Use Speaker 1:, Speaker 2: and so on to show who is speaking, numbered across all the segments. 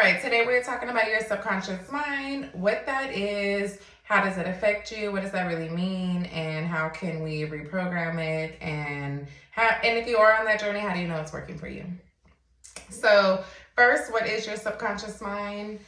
Speaker 1: right, today we're talking about your subconscious mind, what that is, how does it affect you, what does that really mean, and how can we reprogram it, and if you are on that journey, how do you know it's working for you? So first, what is your subconscious mind?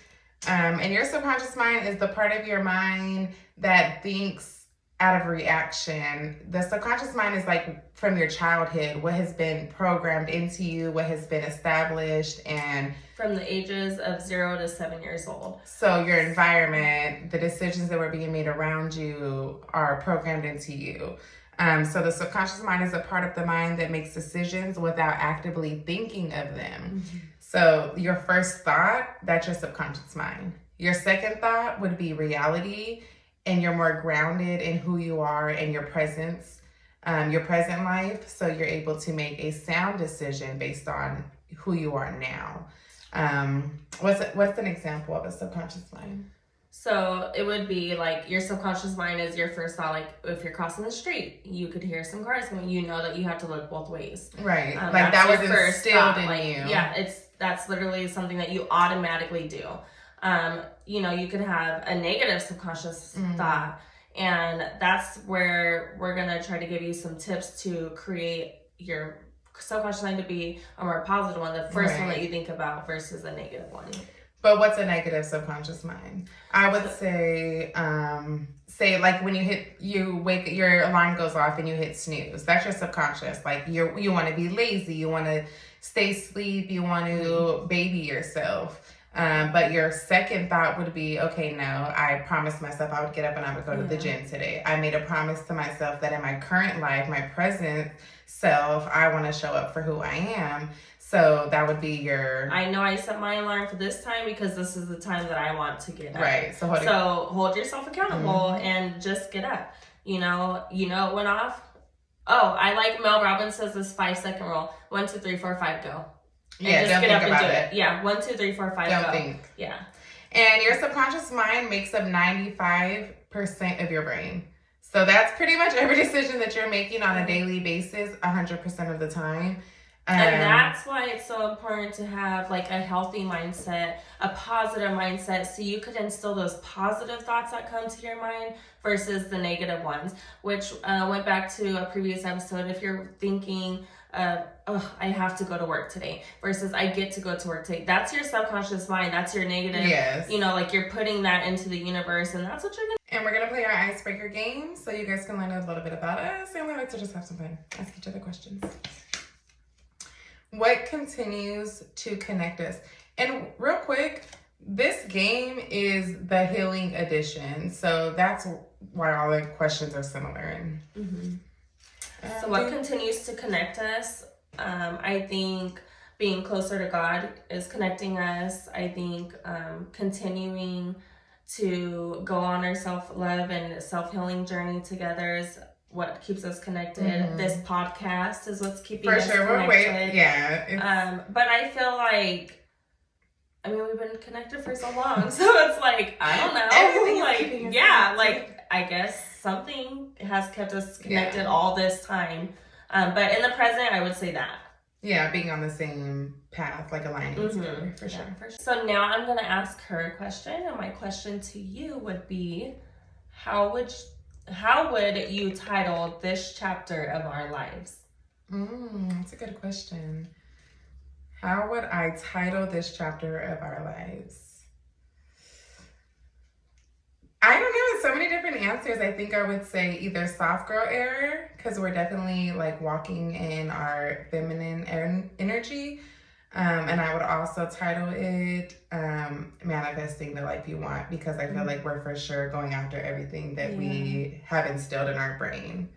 Speaker 1: And your subconscious mind is the part of your mind that thinks out of reaction. The subconscious mind is like from your childhood, what has been programmed into you, what has been established, and
Speaker 2: from the ages of 0 to 7 years old.
Speaker 1: So your environment, the decisions that were being made around you are programmed into you. So the subconscious mind is a part of the mind that makes decisions without actively thinking of them. Mm-hmm. So your first thought, that's your subconscious mind. Your second thought would be reality, and you're more grounded in who you are and your presence, your present life. So you're able to make a sound decision based on who you are now. What's an example of a subconscious mind?
Speaker 2: So it would be like your subconscious mind is your first thought. Like if you're crossing the street, you could hear some cars coming. You know that you have to look both ways.
Speaker 1: Right. Like that was instilled in you.
Speaker 2: Yeah, that's literally something that you automatically do. You could have a negative subconscious thought, and that's where we're going to try to give you some tips to create your subconscious mind to be a more positive one, the first one that you think about versus a negative one.
Speaker 1: But what's a negative subconscious mind? I would say like when you wake, your alarm goes off and you hit snooze. That's your subconscious. Like you want to be lazy, you want to stay asleep, you want to baby yourself. But your second thought would be, okay, no, I promised myself I would get up and I would go to the gym today. I made a promise to myself that in my current life, my present self, I want to show up for who I am. So that would be your...
Speaker 2: I know I set my alarm for this time because this is the time that I want to get up.
Speaker 1: Right.
Speaker 2: So hold yourself accountable and just get up. You know it went off. Oh, I like Mel Robbins says this 5-second rule. 1, 2, 3, 4, 5, go. And
Speaker 1: just
Speaker 2: get
Speaker 1: think
Speaker 2: up and
Speaker 1: about
Speaker 2: do
Speaker 1: it.
Speaker 2: Yeah, 1, 2, 3, 4, 5, go.
Speaker 1: Don't think.
Speaker 2: Yeah.
Speaker 1: And your subconscious mind makes up 95% of your brain. So that's pretty much every decision that you're making on a daily basis, 100% of the time.
Speaker 2: And that's why it's so important to have like a healthy mindset, a positive mindset, so you could instill those positive thoughts that come to your mind versus the negative ones, which went back to a previous episode. If you're thinking, I have to go to work today versus I get to go to work today, that's your subconscious mind. That's your negative.
Speaker 1: Yes.
Speaker 2: Like you're putting that into the universe, and that's what you're going to.
Speaker 1: And we're going to play our icebreaker game so you guys can learn a little bit about us, and we like to just have some fun, ask each other questions. What continues to connect us? And real quick, this game is the healing edition. So that's why all the questions are similar.
Speaker 2: So what continues to connect us? I think being closer to God is connecting us. I think continuing to go on our self-love and self-healing journey together is what keeps us connected. This podcast is what's keeping us connected.
Speaker 1: For sure. Yeah.
Speaker 2: But I feel like, we've been connected for so long, so it's like, I don't know.
Speaker 1: Everything
Speaker 2: I guess something has kept us connected all this time. But in the present, I would say that.
Speaker 1: Yeah, being on the same path, like aligning together, for sure.
Speaker 2: So now I'm going to ask her a question, and my question to you would be, how would you title this chapter of our lives?
Speaker 1: That's a good question. How would I title this chapter of our lives? I don't know. So many different answers. I think I would say either soft girl era, because we're definitely like walking in our feminine energy. And I would also title it Manifesting the Life You Want, because I feel like we're for sure going after everything that we have instilled in our brain.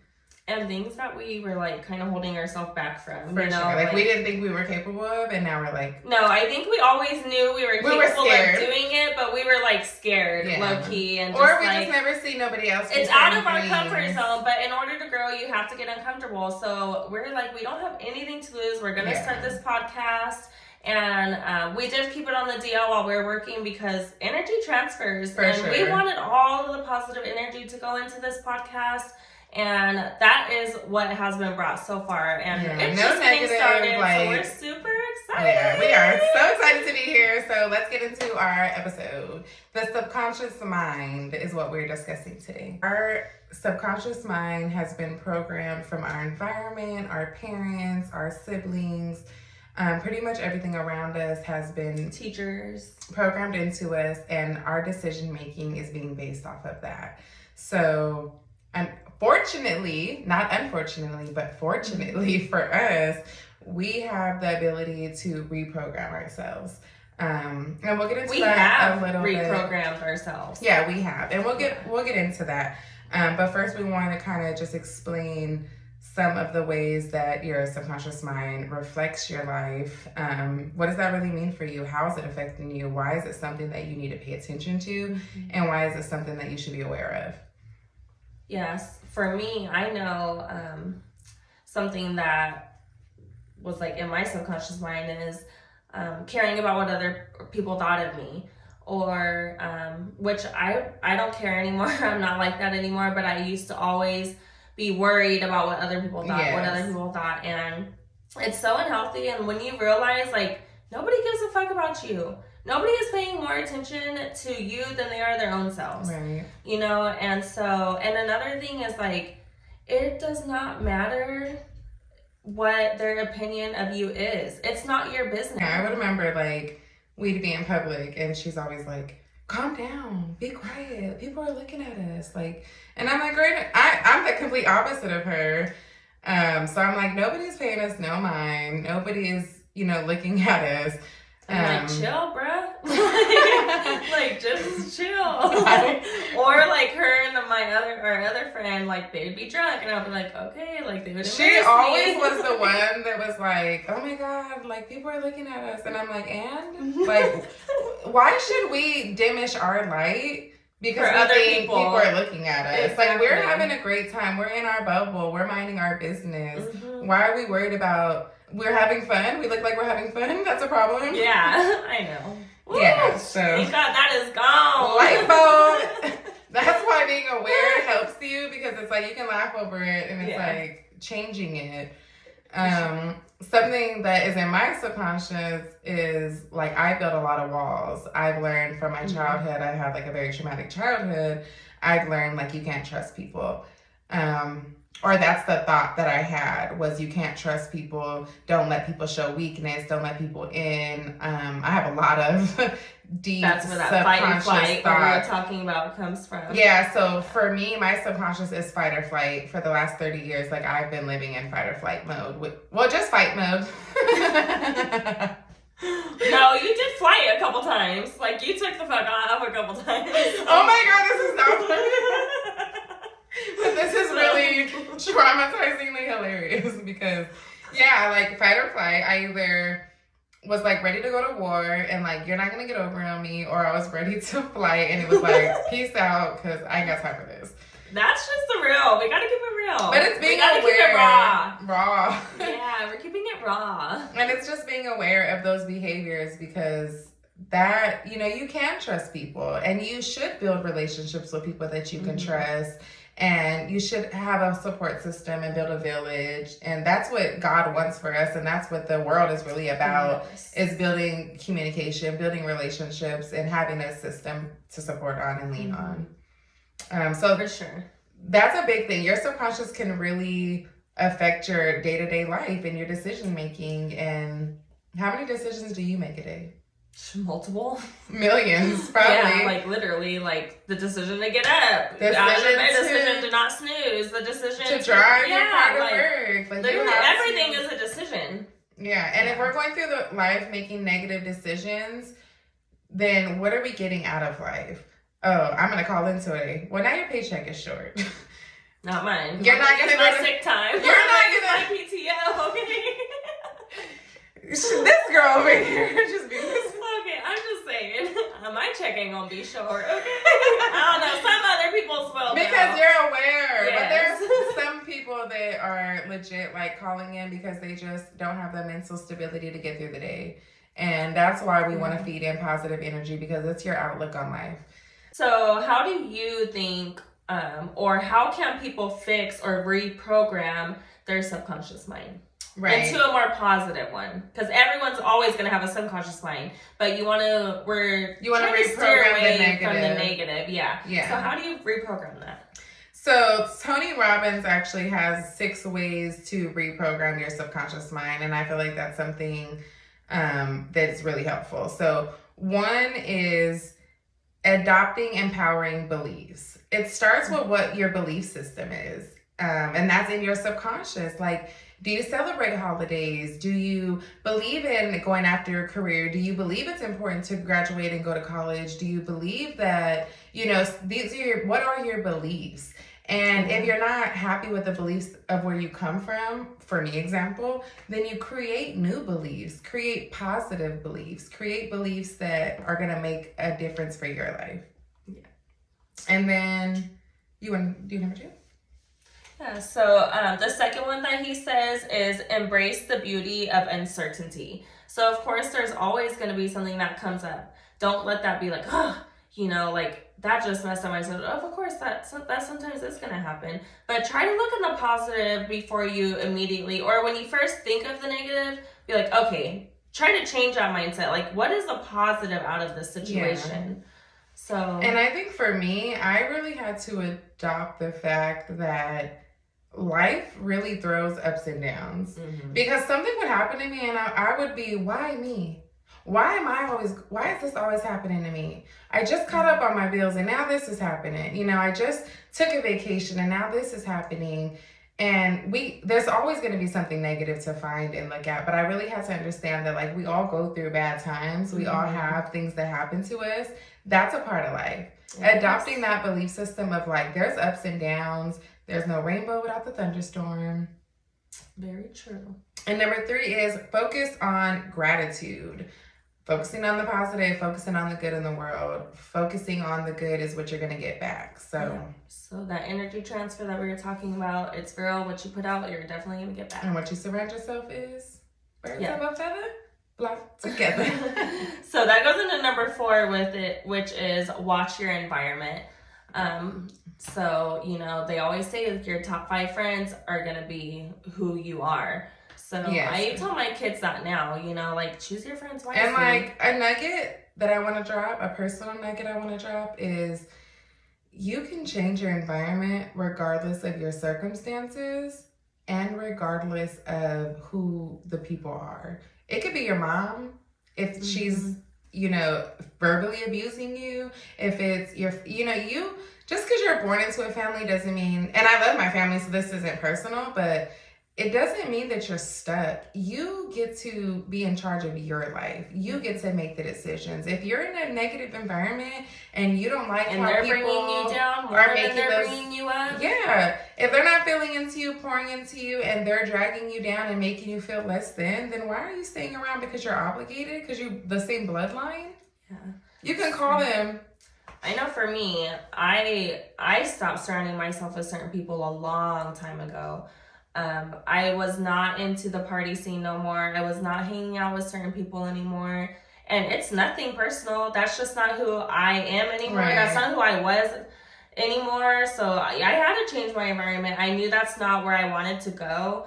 Speaker 2: And things that we were like kind of holding ourselves back from.
Speaker 1: For sure. Like we didn't think we were capable of, and now we're like...
Speaker 2: No, I think we always knew we were capable of doing it, but we were like scared, low-key. And
Speaker 1: or we just never see nobody else.
Speaker 2: It's out of our comfort zone, but in order to grow, you have to get uncomfortable. So we're like, we don't have anything to lose. We're going to start this podcast. And we did keep it on the DL while we were working because energy transfers. We wanted all of the positive energy to go into this podcast. And that is what has been brought so far. And it's
Speaker 1: no
Speaker 2: just getting
Speaker 1: negative,
Speaker 2: started,
Speaker 1: like,
Speaker 2: so we're super excited.
Speaker 1: Yeah, we are so excited to be here. So let's get into our episode. The subconscious mind is what we're discussing today. Our subconscious mind has been programmed from our environment, our parents, our siblings. Pretty much everything around us has been
Speaker 2: teachers
Speaker 1: programmed into us, and our decision making is being based off of that. So unfortunately, not unfortunately, but fortunately for us, we have the ability to reprogram ourselves. And we'll get into that a little bit. We have
Speaker 2: reprogrammed ourselves.
Speaker 1: Yeah, we have. And we'll get into that. But first we want to kind of just explain some of the ways that your subconscious mind reflects your life. What does that really mean for you? How is it affecting you? Why is it something that you need to pay attention to? And why is it something that you should be aware of?
Speaker 2: Yes, for me, I know something that was like in my subconscious mind is caring about what other people thought of me, or which I don't care anymore. I'm not like that anymore, but I used to always be worried about what other people thought, and it's so unhealthy. And when you realize, like, nobody gives a fuck about you. Nobody is paying more attention to you than they are their own selves.
Speaker 1: Right.
Speaker 2: You know, and another thing is, like, it does not matter what their opinion of you is. It's not your business.
Speaker 1: Yeah, I would remember, like, we'd be in public and she's always like, calm down, be quiet, people are looking at us, like, and I'm like, great, I'm the complete opposite of her. So I'm like, nobody's paying us no mind, nobody is, looking at us.
Speaker 2: I'm like, chill, bruh. like, just chill. Or like her and our other friend, like, they'd be drunk, and I'd be like, okay, like, they would.
Speaker 1: She always was the one that was like, oh my god, like, people are looking at us, and I'm like, and like, why should we diminish our light because other people are looking at us?
Speaker 2: Exactly.
Speaker 1: Like, we're having a great time, we're in our bubble, we're minding our business. Why are we worried about? We're having fun. We look like we're having fun. That's a problem.
Speaker 2: Yeah, I know. Woo!
Speaker 1: Yeah, so
Speaker 2: thank God that is gone.
Speaker 1: Light bulb. That's why being aware helps you, because it's like you can laugh over it and it's like changing it. Something that is in my subconscious is, like, I built a lot of walls. I've learned from my childhood. I had, like, a very traumatic childhood. I've learned, like, you can't trust people. Or that's the thought that I had, was you can't trust people. Don't let people show weakness. Don't let people in. I have a lot of deep
Speaker 2: That's where that fight and flight that we were talking about comes from.
Speaker 1: Yeah, so for me, my subconscious is fight or flight. For the last 30 years, like, I've been living in fight or flight mode. Just fight mode.
Speaker 2: No, you did flight a couple times. Like, you took the fuck off a couple times.
Speaker 1: Oh my god, this is not funny. But this is really traumatizingly hilarious because, yeah, like, fight or flight, I either was, like, ready to go to war and, like, you're not going to get over on me, or I was ready to flight and it was like, peace out, because I ain't got time for this.
Speaker 2: That's just the real. We got to keep it real.
Speaker 1: But it's being
Speaker 2: aware.
Speaker 1: Keep it
Speaker 2: raw.
Speaker 1: Raw.
Speaker 2: Yeah, we're keeping it raw.
Speaker 1: And it's just being aware of those behaviors, because that, you can trust people, and you should build relationships with people that you can trust. And you should have a support system and build a village. And that's what God wants for us. And that's what the world is really about, is building communication, building relationships, and having a system to support on and lean on. So
Speaker 2: for sure,
Speaker 1: that's a big thing. Your subconscious can really affect your day-to-day life and your decision making. And how many decisions do you make a day?
Speaker 2: Multiple.
Speaker 1: Millions, probably.
Speaker 2: Yeah, like, literally, like, the decision to get up, the decision to not snooze, the decision
Speaker 1: to drive your car to work. Like,
Speaker 2: literally, everything is a decision.
Speaker 1: Yeah, and if we're going through the life making negative decisions, then what are we getting out of life? Oh, I'm gonna call in today. Well, now your paycheck is short.
Speaker 2: Not mine.
Speaker 1: You're not gonna
Speaker 2: go to sick time.
Speaker 1: You're not gonna
Speaker 2: my PTO. Okay.
Speaker 1: This girl over here just being this.
Speaker 2: Okay, I'm just saying, my check ain't gonna be short. Okay. I don't know. Some other people's will.
Speaker 1: Because you're aware,
Speaker 2: yes.
Speaker 1: But there's some people that are legit, like, calling in because they just don't have the mental stability to get through the day, and that's why we want to feed in positive energy, because it's your outlook on life.
Speaker 2: So, how do you think or how can people fix or reprogram their subconscious mind into a more positive one? Because everyone's always going to have a subconscious mind, but you want to
Speaker 1: reprogram
Speaker 2: from the negative. Yeah. So how do you reprogram that?
Speaker 1: So Tony Robbins actually has 6 ways to reprogram your subconscious mind, and I feel like that's something that's really helpful. So 1 is adopting empowering beliefs. It starts with what your belief system is, and that's in your subconscious. Like, do you celebrate holidays? Do you believe in going after your career? Do you believe it's important to graduate and go to college? Do you believe that, what are your beliefs? And if you're not happy with the beliefs of where you come from, for me example, then you create new beliefs, create positive beliefs, create beliefs that are going to make a difference for your life. Yeah. And then you want to do number 2?
Speaker 2: Yeah, so the second one that he says is embrace the beauty of uncertainty. So of course there's always going to be something that comes up. Don't let that be like, that just messed up my soul. Of course, that sometimes is going to happen. But try to look at the positive before you immediately, or when you first think of the negative, be like, okay, try to change that mindset. Like, what is the positive out of this situation? Yeah. So,
Speaker 1: and I think for me, I really had to adopt the fact that life really throws ups and downs. Mm-hmm. Because something would happen to me and I would be, why me? Why is this always happening to me? I just caught up on my bills and now this is happening. I just took a vacation and now this is happening. And there's always going to be something negative to find and look at. But I really had to understand that, like, we all go through bad times. We all have things that happen to us. That's a part of life. Yes. Adopting that belief system of, like, there's ups and downs. There's no rainbow without the thunderstorm.
Speaker 2: Very true.
Speaker 1: And number 3 is focus on gratitude. Focusing on the positive, focusing on the good in the world. Focusing on the good is what you're going to get back.
Speaker 2: So that energy transfer that we were talking about, it's real. What you put out, you're definitely going to get back.
Speaker 1: And what you surround yourself is birds of a feather, flock together.
Speaker 2: So that goes into number 4 with it, which is watch your environment. So, they always say that your top 5 friends are going to be who you are. So yes. I tell my kids that now, choose your friends wisely.
Speaker 1: And like a nugget that I want to drop, a personal nugget I want to drop is you can change your environment regardless of your circumstances and regardless of who the people are. It could be your mom if she's, verbally abusing you. If it's just because you're born into a family doesn't mean, and I love my family, so this isn't personal, but it doesn't mean that you're stuck. You get to be in charge of your life. You get to make the decisions. If you're in a negative environment and you don't like
Speaker 2: and
Speaker 1: how
Speaker 2: they're
Speaker 1: people
Speaker 2: bringing you down more
Speaker 1: are
Speaker 2: than they're bringing you up.
Speaker 1: Yeah. If they're not feeling into you, pouring into you, and they're dragging you down and making you feel less than, then why are you staying around? Because you're obligated? Because you're the same bloodline?
Speaker 2: Yeah.
Speaker 1: You can call them.
Speaker 2: I know for me, I stopped surrounding myself with certain people a long time ago. I was not into the party scene no more. I was not hanging out with certain people anymore. And it's nothing personal. That's just not who I am anymore. Right. That's not who I was anymore. So I had to change my environment. I knew that's not where I wanted to go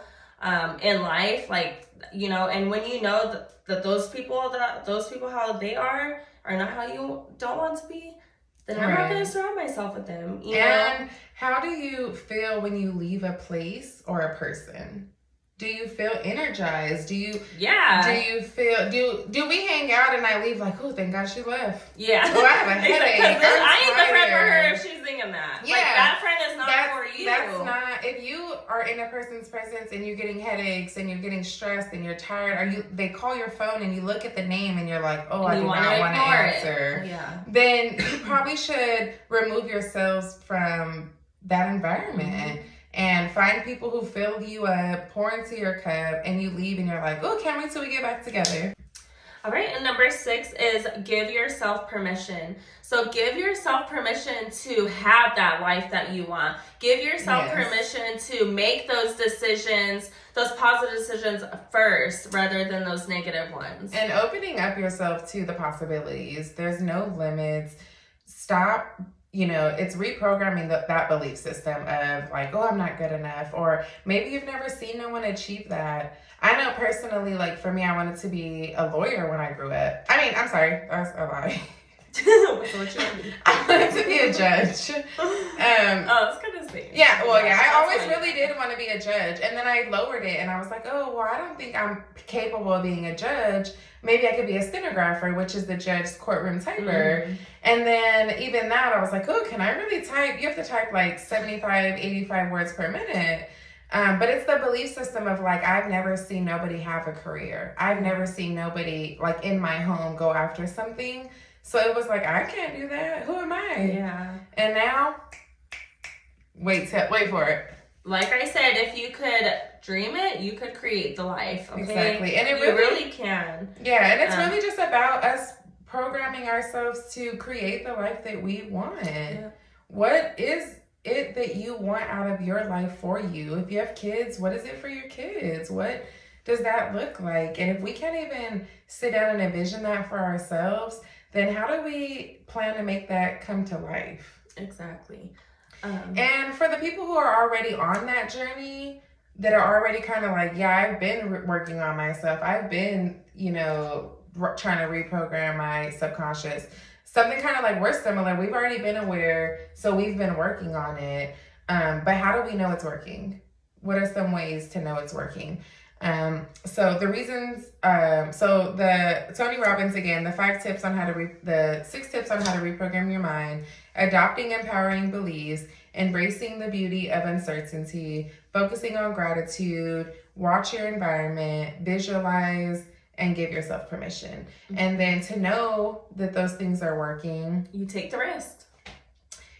Speaker 2: in life. And when you know that those people how they are not how you don't want to be, then I'm not going to surround myself with them.
Speaker 1: And how do you feel when you leave a place or a person? Do you feel energized? Do you feel, do we hang out and I leave like, oh, thank God she left.
Speaker 2: Yeah.
Speaker 1: Oh, I have a headache.
Speaker 2: Because I ain't the friend for her if she's thinking that.
Speaker 1: Yeah.
Speaker 2: Like, that friend is not for you.
Speaker 1: That's not, if you are in a person's presence and you're getting headaches and you're getting stressed and you're tired, they call your phone and you look at the name and you're like, oh, I do not want to answer.
Speaker 2: Yeah.
Speaker 1: Then you probably should remove yourselves from that environment. Mm-hmm. And find people who fill you up, pour into your cup, and you leave and you're like, oh, can't wait till we get back together.
Speaker 2: All right, and number 6 is give yourself permission. So give yourself permission to have that life that you want. Give yourself permission to make those decisions, those positive decisions first rather than those negative ones.
Speaker 1: And opening up yourself to the possibilities. There's no limits. Stop it's reprogramming that belief system of like, oh, I'm not good enough. Or maybe you've never seen no one achieve that. I know personally, like for me, I wanted to be a lawyer when I grew up. I mean, I'm sorry, that's a lie. I wanted to be a judge.
Speaker 2: I was gonna say.
Speaker 1: Yeah, well, yeah, I always really did want to be a judge. And then I lowered it and I was like, oh, well, I don't think I'm capable of being a judge. Maybe I could be a stenographer, which is the judge's courtroom typer. Mm-hmm. And then even that, I was like, oh, can I really type? You have to type like 75, 85 words per minute. But it's the belief system of like, I've never seen nobody have a career. I've never seen nobody like in my home go after something. So it was like, I can't do that. Who am I?
Speaker 2: Yeah.
Speaker 1: And now, wait for it.
Speaker 2: Like I said, if you could dream it, you could create the life. Okay?
Speaker 1: Exactly. And
Speaker 2: you really can.
Speaker 1: Yeah, and it's really just about us programming ourselves to create the life that we want. Yeah. What is it that you want out of your life for you? If you have kids, what is it for your kids? What does that look like? And if we can't even sit down and envision that for ourselves, then how do we plan to make that come to life?
Speaker 2: Exactly.
Speaker 1: And for the people who are already on that journey, that are already kind of like, yeah, I've been working on myself. I've been, trying to reprogram my subconscious. Something kind of like we're similar. We've already been aware, so we've been working on it. But how do we know it's working? What are some ways to know it's working? So the reasons, so the Tony Robbins, again, the 6 tips on how to reprogram your mind: adopting empowering beliefs, embracing the beauty of uncertainty, focusing on gratitude, watch your environment, visualize, and give yourself permission. Mm-hmm. And then to know that those things are working,
Speaker 2: you take the risk.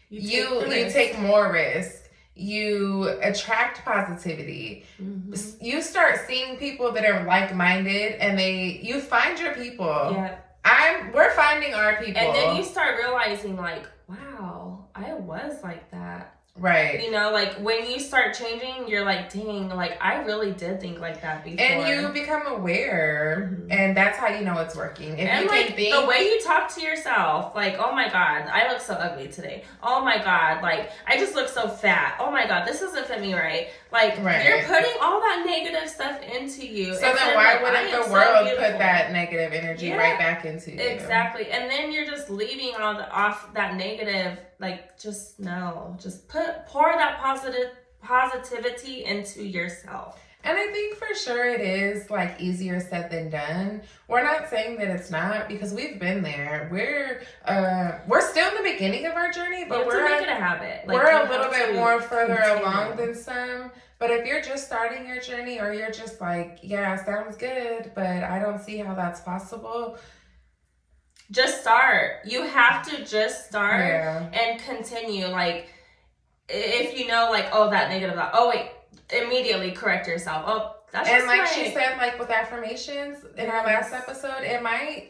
Speaker 1: You take more risk. You attract positivity. Mm-hmm. You start seeing people that are like-minded, and you find your people.
Speaker 2: Yeah.
Speaker 1: We're finding our people.
Speaker 2: And then you start realizing like, wow, I was like that.
Speaker 1: Right.
Speaker 2: Like when you start changing, you're like, dang, like I really did think like that before.
Speaker 1: And you become aware, mm-hmm. and that's how you know it's working. If
Speaker 2: and
Speaker 1: you
Speaker 2: like
Speaker 1: can think,
Speaker 2: the way you talk to yourself, like, oh my God, I look so ugly today. Oh my God, like I just look so fat. Oh my God, this doesn't fit me right. Like you're putting all that negative stuff into you.
Speaker 1: So then why wouldn't the world put that negative energy right back into you?
Speaker 2: Exactly. And then you're just leaving off that negative. Like, just pour that positivity into yourself.
Speaker 1: And I think for sure it is like easier said than done. We're not saying that it's not, because we've been there. We're still in the beginning of our journey, but we're
Speaker 2: make it a habit.
Speaker 1: Like, we're a little bit more further along than some. But if you're just starting your journey, or you're just like, yeah, sounds good, but I don't see how that's possible.
Speaker 2: Just start. You have to just start and continue. Like, if you know, like, oh, that negative thought. Oh, wait. Immediately correct yourself. Oh, that's just
Speaker 1: and like she said, like with affirmations in our last episode,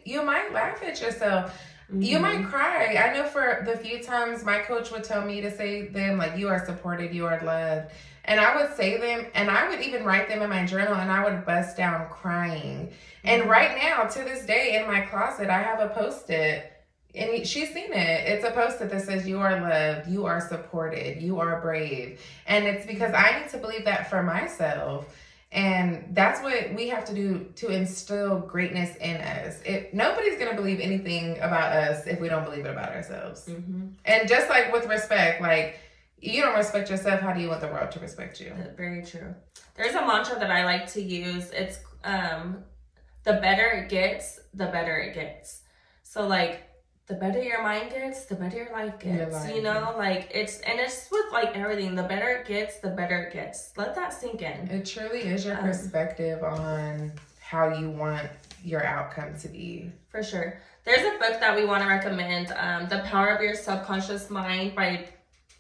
Speaker 1: you might laugh at yourself. Mm-hmm. You might cry. I know for the few times my coach would tell me to say them, like, you are supported, you are loved. And I would say them, and I would even write them in my journal, and I would bust down crying. Mm-hmm. And right now, to this day, in my closet, I have a Post-it, and she's seen it. It's a Post-it that says, you are loved, you are supported, you are brave. And it's because I need to believe that for myself. And that's what we have to do to instill greatness in us. Nobody's going to believe anything about us if we don't believe it about ourselves. Mm-hmm. And just like with respect, like, you don't respect yourself, how do you want the world to respect you?
Speaker 2: Very true. There's a mantra that I like to use. It's the better it gets, the better it gets. So like, the better your mind gets, the better your life gets. Like it's with like everything. The better it gets, the better it gets. Let that sink in.
Speaker 1: It truly is your perspective on how you want your outcome to be.
Speaker 2: For sure. There's a book that we want to recommend, The Power of Your Subconscious Mind by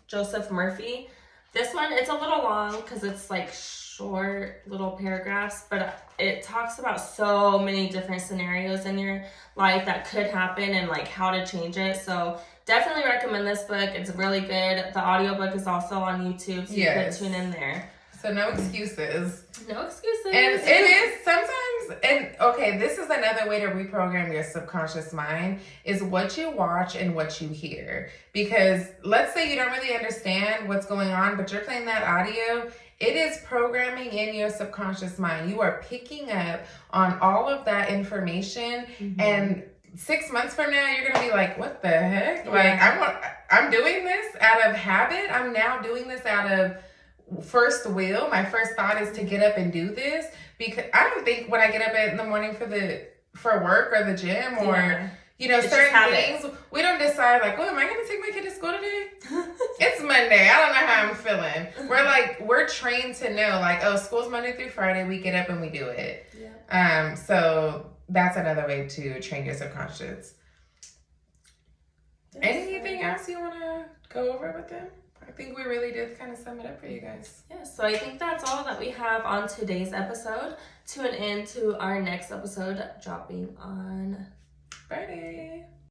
Speaker 2: Joseph Murphy. This one, it's a little long because it's like short little paragraphs, but it talks about so many different scenarios in your life that could happen and like how to change it. So definitely recommend this book. It's really good. The audiobook is also on YouTube, so you can tune in there.
Speaker 1: So no excuses.
Speaker 2: No excuses.
Speaker 1: And it is sometimes and okay, this is another way to reprogram your subconscious mind is what you watch and what you hear. Because let's say you don't really understand what's going on, but you're playing that audio, it is programming in your subconscious mind. You are picking up on all of that information, and 6 months from now, you're gonna be like, "What the heck? Like, I'm doing this out of habit. I'm now doing this out of first will. My first thought is to get up and do this because I don't think when I get up in the morning for work or the gym or
Speaker 2: It's
Speaker 1: certain things, we don't decide like, oh, am I gonna take my kid to school today? It's Monday. I don't know how I'm feeling. We're trained to know like, oh, school's Monday through Friday. We get up and we do it. Yeah. So that's another way to train your subconscious. Anything else you want to go over with them? I think we really did kind of sum it up for you guys.
Speaker 2: Yeah, so I think that's all that we have on today's episode. Tune in to our next episode dropping on
Speaker 1: Friday.